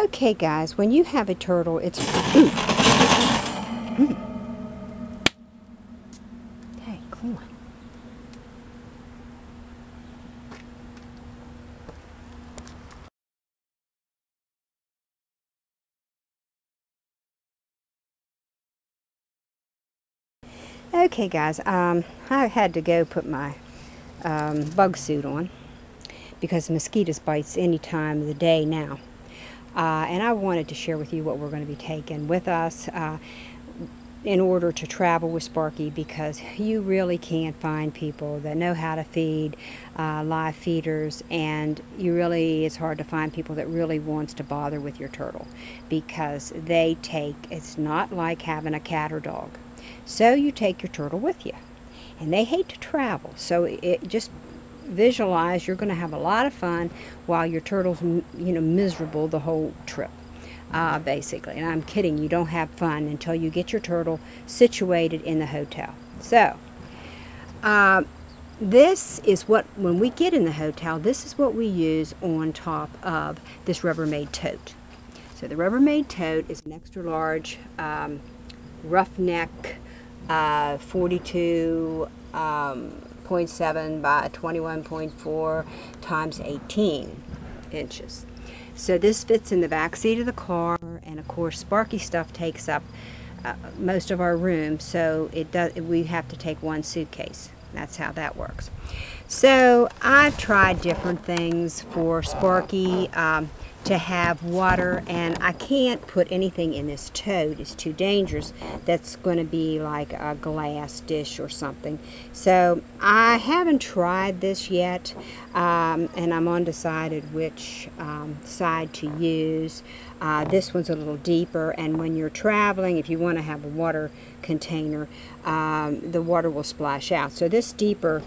Okay guys, when you have a turtle, it's... Hey, come on. Okay guys, I had to go put my bug suit on because mosquitoes bites any time of the day now. And I wanted to share with you what we're going to be taking with us in order to travel with Sparky, because you really can't find people that know how to feed live feeders, and it's hard to find people that really wants to bother with your turtle, because it's not like having a cat or dog. So you take your turtle with you, and they hate to travel, so just visualize you're going to have a lot of fun while your turtle's miserable the whole trip, basically. And I'm kidding, you don't have fun until you get your turtle situated in the hotel. So this is what, when we get in the hotel, this is what we use on top of this Rubbermaid tote. So the Rubbermaid tote is an extra large roughneck 42.7 by 21.4 times 18 inches. So this fits in the back seat of the car, and of course Sparky stuff takes up most of our room, so we have to take one suitcase. That's how that works. So I've tried different things for Sparky to have water, and I can't put anything in this tote. It's too dangerous. That's going to be like a glass dish or something. So I haven't tried this yet, and I'm undecided which side to use. This one's a little deeper, and when you're traveling, if you want to have a water container, the water will splash out. So this deeper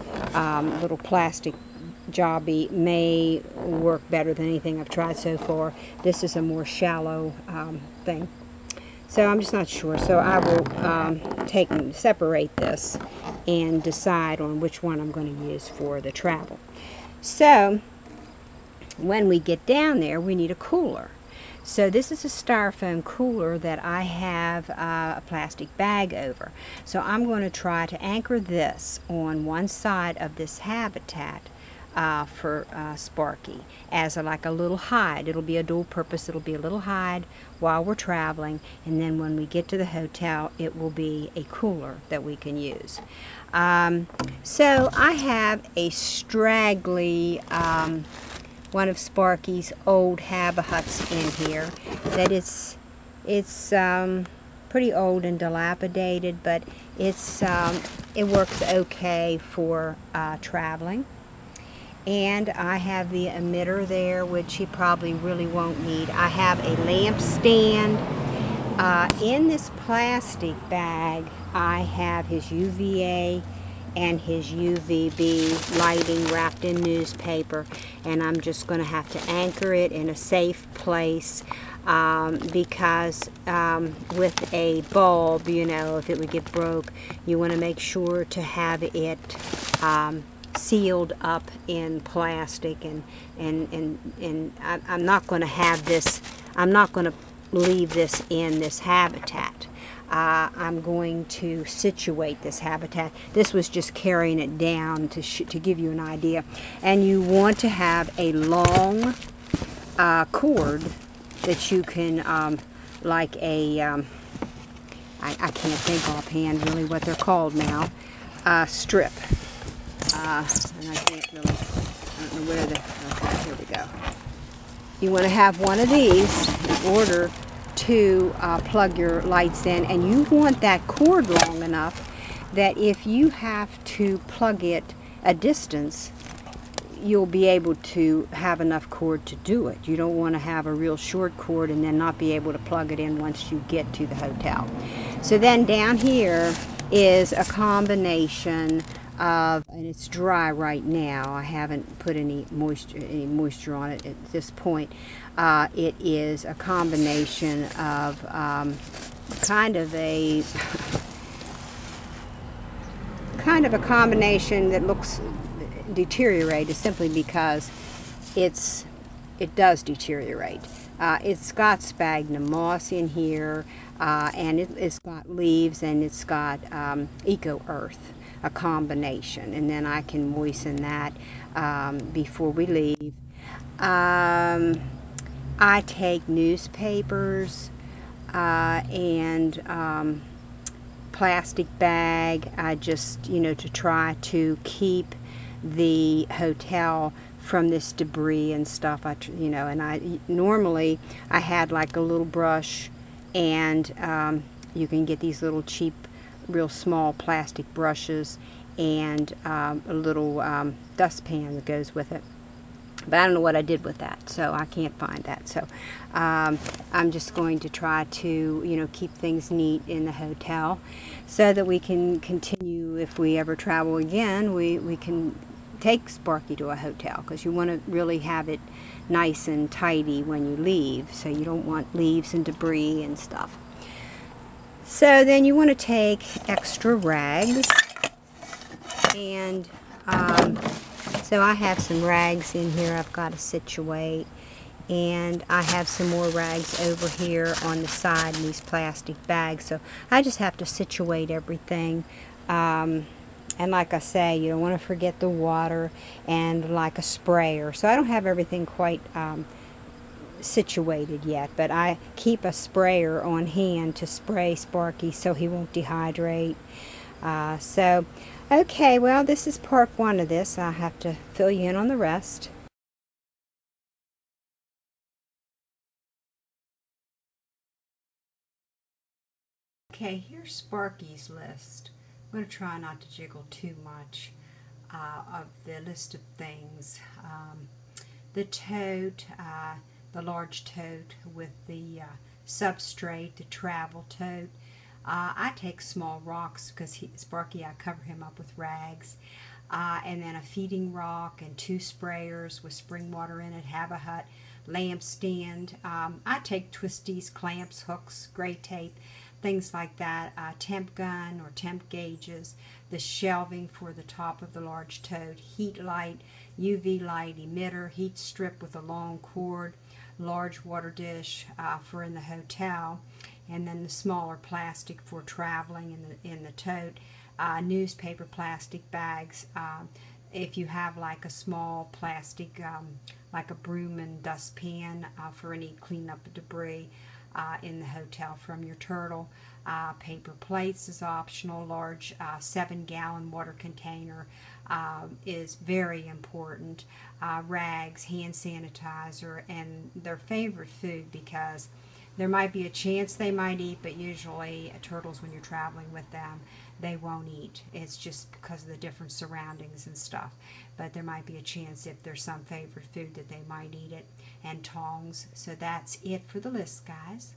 little plastic jobby may work better than anything I've tried so far. This is a more shallow thing, so I'm just not sure. So I will separate this and decide on which one I'm going to use for the travel. So when we get down there, we need a cooler. So this is a styrofoam cooler that I have a plastic bag over. So I'm going to try to anchor this on one side of this habitat for Sparky as like a little hide. It'll be a dual purpose. It'll be a little hide while we're traveling, and then when we get to the hotel, it will be a cooler that we can use. So I have a straggly one of Sparky's old habitats in here that it's pretty old and dilapidated, but it works okay for traveling. And I have the emitter there, which he probably really won't need. I have a lamp stand. In this plastic bag, I have his UVA and his UVB lighting wrapped in newspaper, and I'm just going to have to anchor it in a safe place, because with a bulb, if it would get broke, you want to make sure to have it sealed up in plastic, and I'm not going to have this, I'm not going to leave this in this habitat. I'm going to situate this habitat. This was just carrying it down to give you an idea. And you want to have a long cord that you can, like a, I can't think offhand really what they're called now, strip. And I can't really, I don't know where okay, here we go. You want to have one of these in order to plug your lights in, and you want that cord long enough that if you have to plug it a distance, you'll be able to have enough cord to do it. You don't want to have a real short cord and then not be able to plug it in once you get to the hotel. So then down here is a combination of, and it's dry right now, I haven't put any moisture on it at this point. It is a combination of kind of a combination that looks deteriorated, simply because it's it does deteriorate. It's got sphagnum moss in here, and it's got leaves, and it's got eco earth, a combination, and then I can moisten that before we leave. I take newspapers and plastic bag, just, to try to keep the hotel from this debris and stuff. And I normally I had like a little brush, and you can get these little cheap, real small plastic brushes, and a little dustpan that goes with it. But I don't know what I did with that, so I can't find that. So I'm just going to try to, keep things neat in the hotel so that we can continue. If we ever travel again, we can take Sparky to a hotel, because you want to really have it nice and tidy when you leave, so you don't want leaves and debris and stuff. So then you want to take extra rags, and so I have some rags in here I've got to situate, and I have some more rags over here on the side in these plastic bags, so I just have to situate everything. And like I say, you don't want to forget the water and like a sprayer. So I don't have everything quite situated yet, but I keep a sprayer on hand to spray Sparky so he won't dehydrate. Okay, well, this is part one of this. I have to fill you in on the rest. Okay, here's Sparky's list. I'm going to try not to jiggle too much of the list of things. The tote, the large tote with the substrate, the travel tote. I take small rocks because Sparky, I cover him up with rags. And then a feeding rock and 2 sprayers with spring water in it, have a hut, lamp stand. I take twisties, clamps, hooks, gray tape, things like that, temp gun or temp gauges, the shelving for the top of the large tote, heat light, UV light emitter, heat strip with a long cord, large water dish for in the hotel, and then the smaller plastic for traveling in the tote, newspaper plastic bags. If you have like a small plastic, like a broom and dustpan for any cleanup of debris in the hotel from your turtle. Paper plates is optional. Large 7-gallon water container is very important. Rags, hand sanitizer, and their favorite food, because there might be a chance they might eat, but usually turtles, when you're traveling with them, they won't eat. It's just because of the different surroundings and stuff. But there might be a chance if there's some favorite food that they might eat it. And tongs. So that's it for the list, guys.